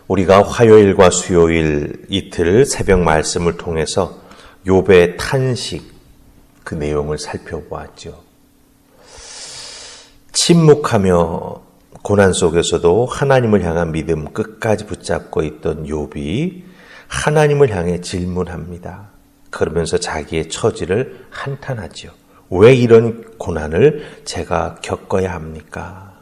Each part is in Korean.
우리가 화요일과 수요일 이틀 새벽 말씀을 통해서 욥의 탄식 그 내용을 살펴보았죠. 침묵하며 고난 속에서도 하나님을 향한 믿음 끝까지 붙잡고 있던 욥이 하나님을 향해 질문합니다. 그러면서 자기의 처지를 한탄하죠. 왜 이런 고난을 제가 겪어야 합니까?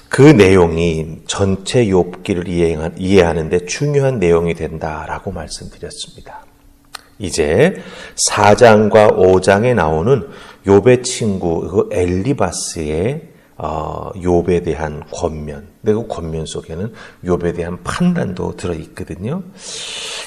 그 내용이 전체 욥기를 이해하는 데 중요한 내용이 된다라고 말씀드렸습니다. 이제 4장과 5장에 나오는 욥의 친구 엘리바스의 욥에 대한 권면, 그 권면 속에는 욥에 대한 판단도 들어있거든요.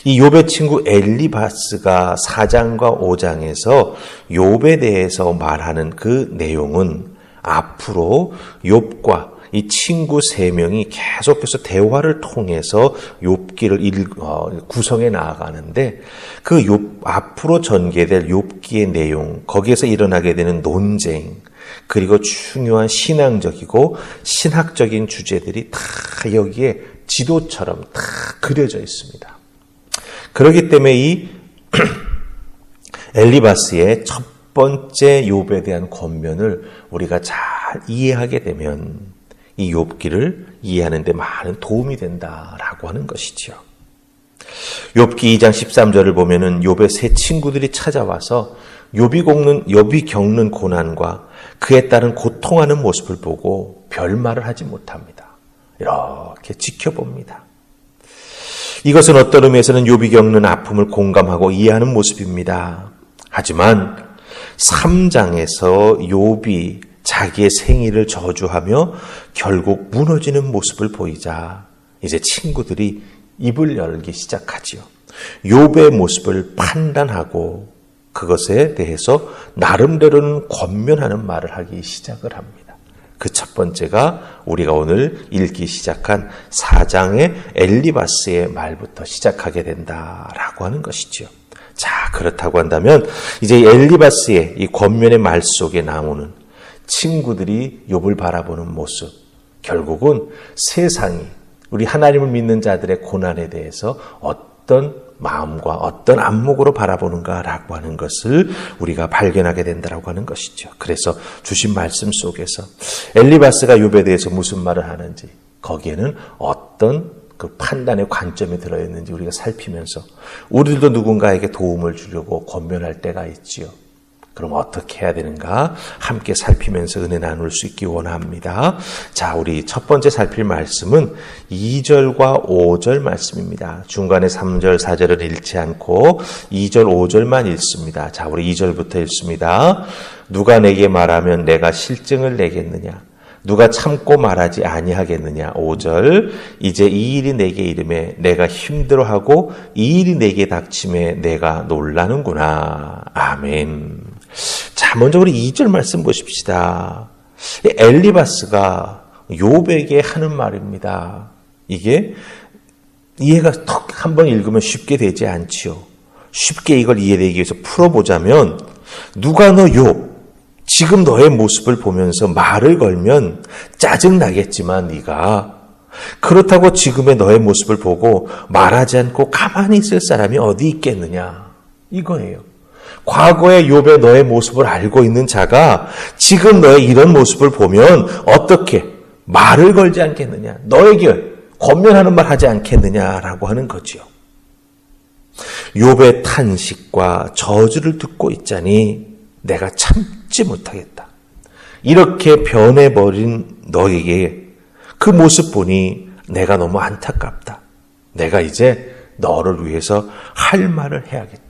이 욥의 친구 엘리바스가 4장과 5장에서 욥에 대해서 말하는 그 내용은 앞으로 욥과 이 친구 3명이 계속해서 대화를 통해서 욥기를 구성해 나아가는데 그 앞으로 전개될 욥기의 내용, 거기에서 일어나게 되는 논쟁, 그리고 중요한 신앙적이고 신학적인 주제들이 다 여기에 지도처럼 다 그려져 있습니다. 그렇기 때문에 이 엘리바스의 첫 번째 욥에 대한 권면을 우리가 잘 이해하게 되면 이 욥기를 이해하는 데 많은 도움이 된다라고 하는 것이지요. 욥기 2장 13절을 보면은 욥의 세 친구들이 찾아와서 욥이 겪는 고난과 그에 따른 고통하는 모습을 보고 별말을 하지 못합니다. 이렇게 지켜봅니다. 이것은 어떤 의미에서는 욥이 겪는 아픔을 공감하고 이해하는 모습입니다. 하지만 3장에서 욥이 자기의 생일을 저주하며 결국 무너지는 모습을 보이자 이제 친구들이 입을 열기 시작하지요. 욥의 모습을 판단하고 그것에 대해서 나름대로는 권면하는 말을 하기 시작을 합니다. 그 첫 번째가 우리가 오늘 읽기 시작한 4장의 엘리바스의 말부터 시작하게 된다라고 하는 것이죠. 자, 그렇다고 한다면 이제 엘리바스의 이 권면의 말 속에 나오는 친구들이 욥을 바라보는 모습, 결국은 세상이 우리 하나님을 믿는 자들의 고난에 대해서 어떤 마음과 어떤 안목으로 바라보는가라고 하는 것을 우리가 발견하게 된다라고 하는 것이죠. 그래서 주신 말씀 속에서 엘리바스가 욥에 대해서 무슨 말을 하는지, 거기에는 어떤 그 판단의 관점이 들어있는지 우리가 살피면서 우리들도 누군가에게 도움을 주려고 권면할 때가 있지요. 그럼 어떻게 해야 되는가 함께 살피면서 은혜 나눌 수 있기 원합니다. 자, 우리 첫 번째 살필 말씀은 2절과 5절 말씀입니다. 중간에 3절, 4절을 읽지 않고 2절, 5절만 읽습니다. 자, 우리 2절부터 읽습니다. 누가 내게 말하면 내가 실증을 내겠느냐? 누가 참고 말하지 아니하겠느냐? 5절, 이제 이 일이 내게 이름에 내가 힘들어하고 이 일이 내게 닥침에 내가 놀라는구나. 아멘. 자, 먼저 우리 2절 말씀 보십시다. 엘리바스가 욥에게 하는 말입니다. 이게 이해가 턱 한번 읽으면 쉽게 되지 않지요. 쉽게 이걸 이해되기 위해서 풀어보자면, 누가 너 욥, 지금 너의 모습을 보면서 말을 걸면 짜증나겠지만 네가 그렇다고 지금의 너의 모습을 보고 말하지 않고 가만히 있을 사람이 어디 있겠느냐, 이거예요. 과거의 욥의 너의 모습을 알고 있는 자가 지금 너의 이런 모습을 보면 어떻게 말을 걸지 않겠느냐, 너에게 권면하는 말 하지 않겠느냐라고 하는 거지요. 욥의 탄식과 저주를 듣고 있자니 내가 참지 못하겠다. 이렇게 변해버린 너에게 그 모습 보니 내가 너무 안타깝다. 내가 이제 너를 위해서 할 말을 해야겠다.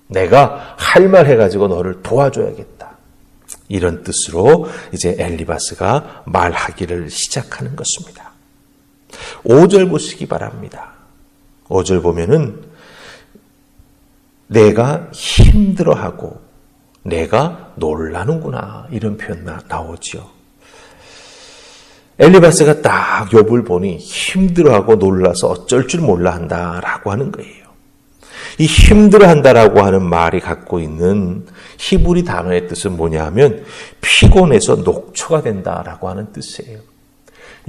내가 할 말 해가지고 너를 도와줘야겠다. 이런 뜻으로 이제 엘리바스가 말하기를 시작하는 것입니다. 5절 보시기 바랍니다. 5절 보면은 내가 힘들어하고 내가 놀라는구나, 이런 표현 나오죠. 엘리바스가 딱 욥을 보니 힘들어하고 놀라서 어쩔 줄 몰라 한다라고 하는 거예요. 이 힘들어한다라고 하는 말이 갖고 있는 히브리 단어의 뜻은 뭐냐 하면 피곤해서 녹초가 된다라고 하는 뜻이에요.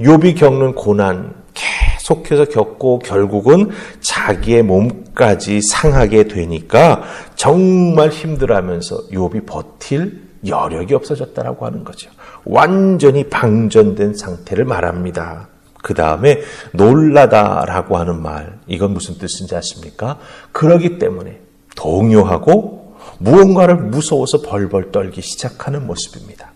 욥이 겪는 고난 계속해서 겪고 결국은 자기의 몸까지 상하게 되니까 정말 힘들어하면서 욥이 버틸 여력이 없어졌다라고 하는 거죠. 완전히 방전된 상태를 말합니다. 그 다음에 놀라다라고 하는 말, 이건 무슨 뜻인지 아십니까? 그러기 때문에 동요하고 무언가를 무서워서 벌벌 떨기 시작하는 모습입니다.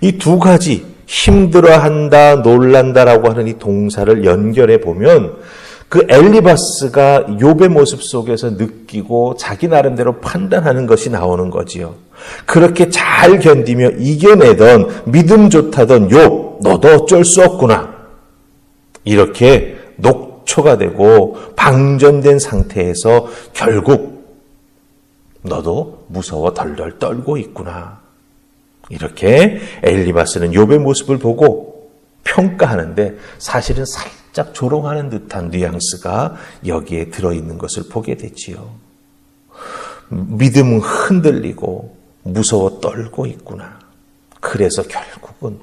이 두 가지 힘들어한다, 놀란다라고 하는 이 동사를 연결해 보면 그 엘리바스가 욥의 모습 속에서 느끼고 자기 나름대로 판단하는 것이 나오는 거지요. 그렇게 잘 견디며 이겨내던 믿음 좋다던 욥, 너도 어쩔 수 없구나. 이렇게 녹초가 되고 방전된 상태에서 결국 너도 무서워 덜덜 떨고 있구나. 이렇게 엘리바스는 욥의 모습을 보고 평가하는데 사실은 살짝 조롱하는 듯한 뉘앙스가 여기에 들어있는 것을 보게 되지요. 믿음은 흔들리고 무서워 떨고 있구나. 그래서 결국은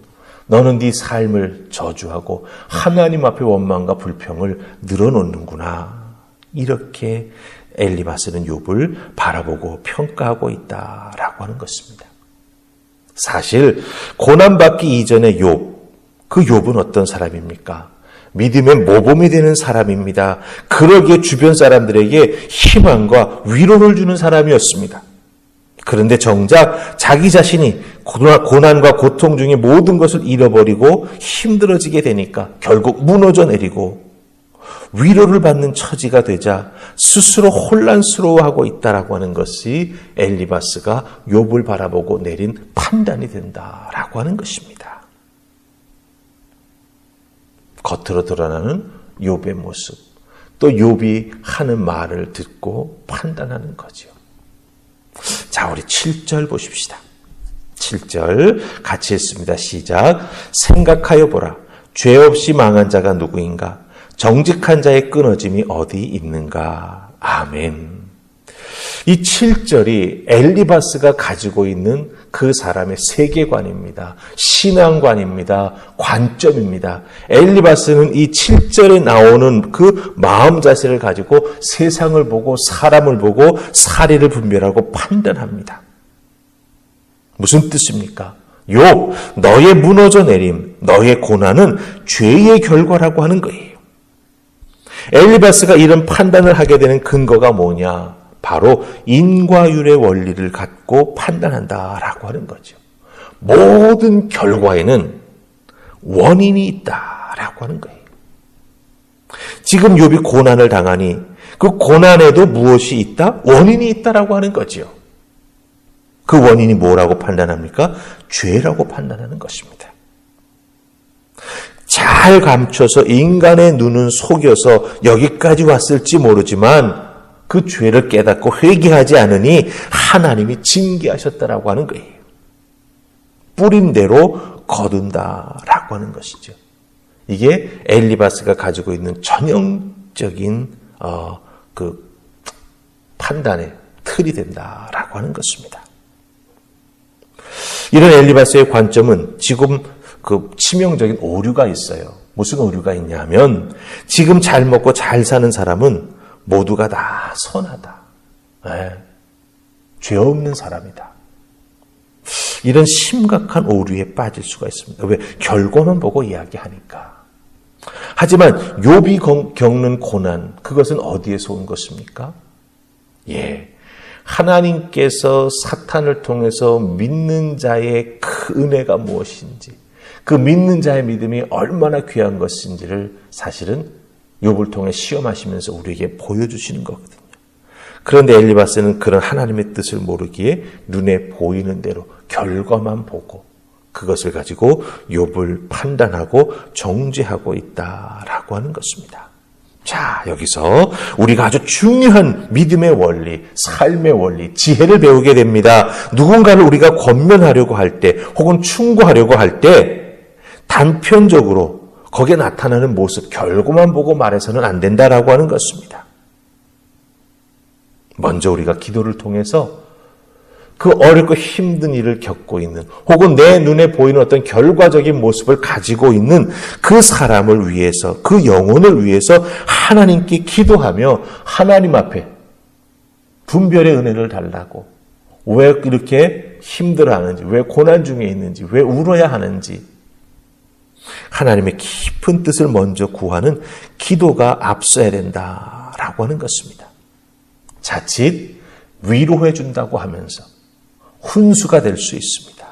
너는 네 삶을 저주하고 하나님 앞에 원망과 불평을 늘어놓는구나. 이렇게 엘리바스는 욥을 바라보고 평가하고 있다라고 하는 것입니다. 사실 고난받기 이전의 욥, 그 욥은 어떤 사람입니까? 믿음의 모범이 되는 사람입니다. 그러기에 주변 사람들에게 희망과 위로를 주는 사람이었습니다. 그런데 정작 자기 자신이 고난과 고통 중에 모든 것을 잃어버리고 힘들어지게 되니까 결국 무너져 내리고 위로를 받는 처지가 되자 스스로 혼란스러워하고 있다라고 하는 것이 엘리바스가 욥을 바라보고 내린 판단이 된다라고 하는 것입니다. 겉으로 드러나는 욥의 모습, 또 욥이 하는 말을 듣고 판단하는 거죠. 자, 우리 7절 보십시다. 7절 같이 읽습니다. 시작. 생각하여 보라. 죄 없이 망한 자가 누구인가? 정직한 자의 끊어짐이 어디 있는가? 아멘. 이 7절이 엘리바스가 가지고 있는 그 사람의 세계관입니다. 신앙관입니다. 관점입니다. 엘리바스는 이 7절에 나오는 그 마음 자세를 가지고 세상을 보고 사람을 보고 사리를 분별하고 판단합니다. 무슨 뜻입니까? 욥, 너의 무너져 내림, 너의 고난은 죄의 결과라고 하는 거예요. 엘리바스가 이런 판단을 하게 되는 근거가 뭐냐? 바로 인과율의 원리를 갖고 판단한다라고 하는 거죠. 모든 결과에는 원인이 있다라고 하는 거예요. 지금 욥이 고난을 당하니 그 고난에도 무엇이 있다? 원인이 있다라고 하는 거죠. 그 원인이 뭐라고 판단합니까? 죄라고 판단하는 것입니다. 잘 감춰서 인간의 눈은 속여서 여기까지 왔을지 모르지만 그 죄를 깨닫고 회개하지 않으니 하나님이 징계하셨다라고 하는 거예요. 뿌린 대로 거둔다라고 하는 것이죠. 이게 엘리바스가 가지고 있는 전형적인 그 판단의 틀이 된다라고 하는 것입니다. 이런 엘리바스의 관점은 지금 그 치명적인 오류가 있어요. 무슨 오류가 있냐면 지금 잘 먹고 잘 사는 사람은 모두가 다 선하다. 죄 없는 사람이다. 이런 심각한 오류에 빠질 수가 있습니다. 왜? 결과만 보고 이야기하니까. 하지만 욥이 겪는 고난, 그것은 어디에서 온 것입니까? 하나님께서 사탄을 통해서 믿는 자의 그 은혜가 무엇인지, 그 믿는 자의 믿음이 얼마나 귀한 것인지를 사실은 욥을 통해 시험하시면서 우리에게 보여주시는 거거든요. 그런데 엘리바스는 그런 하나님의 뜻을 모르기에 눈에 보이는 대로 결과만 보고 그것을 가지고 욥을 판단하고 정죄하고 있다라고 하는 것입니다. 자, 여기서 우리가 아주 중요한 믿음의 원리, 삶의 원리, 지혜를 배우게 됩니다. 누군가를 우리가 권면하려고 할 때 혹은 충고하려고 할 때 단편적으로 거기에 나타나는 모습, 결과만 보고 말해서는 안 된다라고 하는 것입니다. 먼저 우리가 기도를 통해서 그 어렵고 힘든 일을 겪고 있는, 혹은 내 눈에 보이는 어떤 결과적인 모습을 가지고 있는 그 사람을 위해서, 그 영혼을 위해서 하나님께 기도하며 하나님 앞에 분별의 은혜를 달라고, 왜 이렇게 힘들어하는지, 왜 고난 중에 있는지, 왜 울어야 하는지 하나님의 깊은 뜻을 먼저 구하는 기도가 앞서야 된다라고 하는 것입니다. 자칫 위로해 준다고 하면서 훈수가 될 수 있습니다.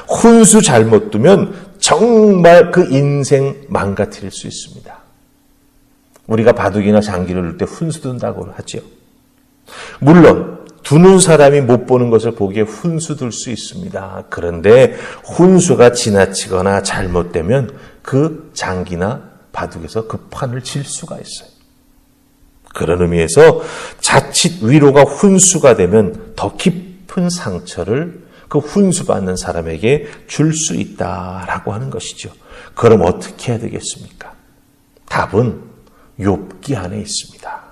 훈수 잘못 두면 정말 그 인생 망가뜨릴 수 있습니다. 우리가 바둑이나 장기를 둘 때 훈수 둔다고 하죠. 물론 두는 사람이 못 보는 것을 보기에 훈수 둘 수 있습니다. 그런데 훈수가 지나치거나 잘못되면 그 장기나 바둑에서 그 판을 질 수가 있어요. 그런 의미에서 자칫 위로가 훈수가 되면 더 깊은 상처를 그 훈수받는 사람에게 줄 수 있다라고 하는 것이죠. 그럼 어떻게 해야 되겠습니까? 답은 욥기 안에 있습니다.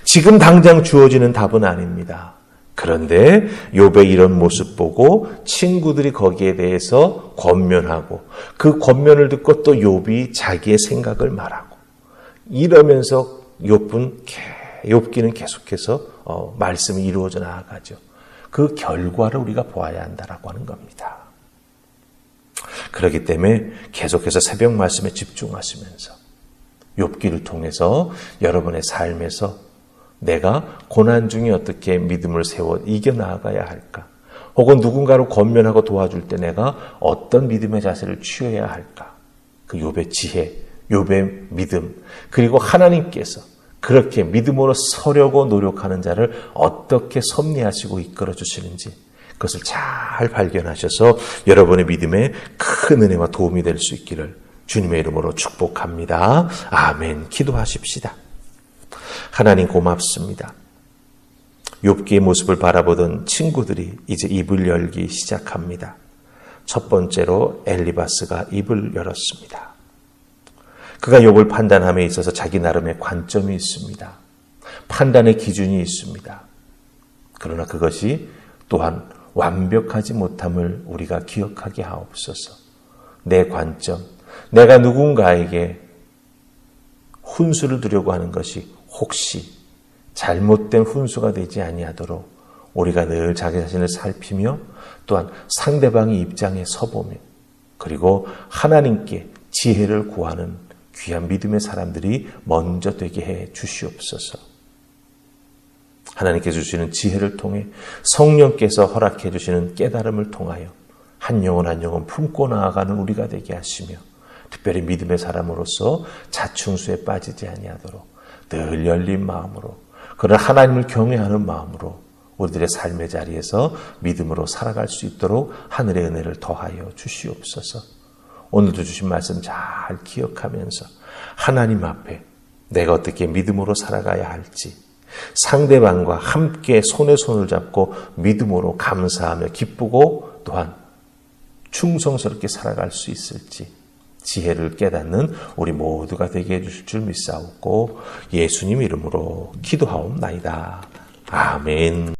지금 당장 주어지는 답은 아닙니다. 그런데 욥의 이런 모습 보고 친구들이 거기에 대해서 권면하고, 그 권면을 듣고 또 욥이 자기의 생각을 말하고, 이러면서 욥기는 계속해서 말씀이 이루어져 나아가죠. 그 결과를 우리가 보아야 한다라고 하는 겁니다. 그렇기 때문에 계속해서 새벽 말씀에 집중하시면서 욥기를 통해서 여러분의 삶에서 내가 고난 중에 어떻게 믿음을 세워 이겨나가야 할까? 혹은 누군가를 권면하고 도와줄 때 내가 어떤 믿음의 자세를 취해야 할까? 그 욥의 지혜, 욥의 믿음, 그리고 하나님께서 그렇게 믿음으로 서려고 노력하는 자를 어떻게 섭리하시고 이끌어 주시는지, 그것을 잘 발견하셔서 여러분의 믿음에 큰 은혜와 도움이 될 수 있기를 주님의 이름으로 축복합니다. 아멘. 기도하십시다. 하나님 고맙습니다. 욥기의 모습을 바라보던 친구들이 이제 입을 열기 시작합니다. 첫 번째로 엘리바스가 입을 열었습니다. 그가 욥을 판단함에 있어서 자기 나름의 관점이 있습니다. 판단의 기준이 있습니다. 그러나 그것이 또한 완벽하지 못함을 우리가 기억하게 하옵소서. 내 관점, 내가 누군가에게 훈수를 두려고 하는 것이 혹시 잘못된 훈수가 되지 아니하도록 우리가 늘 자기 자신을 살피며 또한 상대방의 입장에 서보며, 그리고 하나님께 지혜를 구하는 귀한 믿음의 사람들이 먼저 되게 해 주시옵소서. 하나님께서 주시는 지혜를 통해, 성령께서 허락해 주시는 깨달음을 통하여 한 영혼 한 영혼 품고 나아가는 우리가 되게 하시며, 특별히 믿음의 사람으로서 자충수에 빠지지 아니하도록 늘 열린 마음으로, 그런 하나님을 경외하는 마음으로 우리들의 삶의 자리에서 믿음으로 살아갈 수 있도록 하늘의 은혜를 더하여 주시옵소서. 오늘도 주신 말씀 잘 기억하면서 하나님 앞에 내가 어떻게 믿음으로 살아가야 할지, 상대방과 함께 손에 손을 잡고 믿음으로 감사하며 기쁘고 또한 충성스럽게 살아갈 수 있을지 지혜를 깨닫는 우리 모두가 되게 해주실 줄 믿사옵고 예수님 이름으로 기도하옵나이다. 아멘.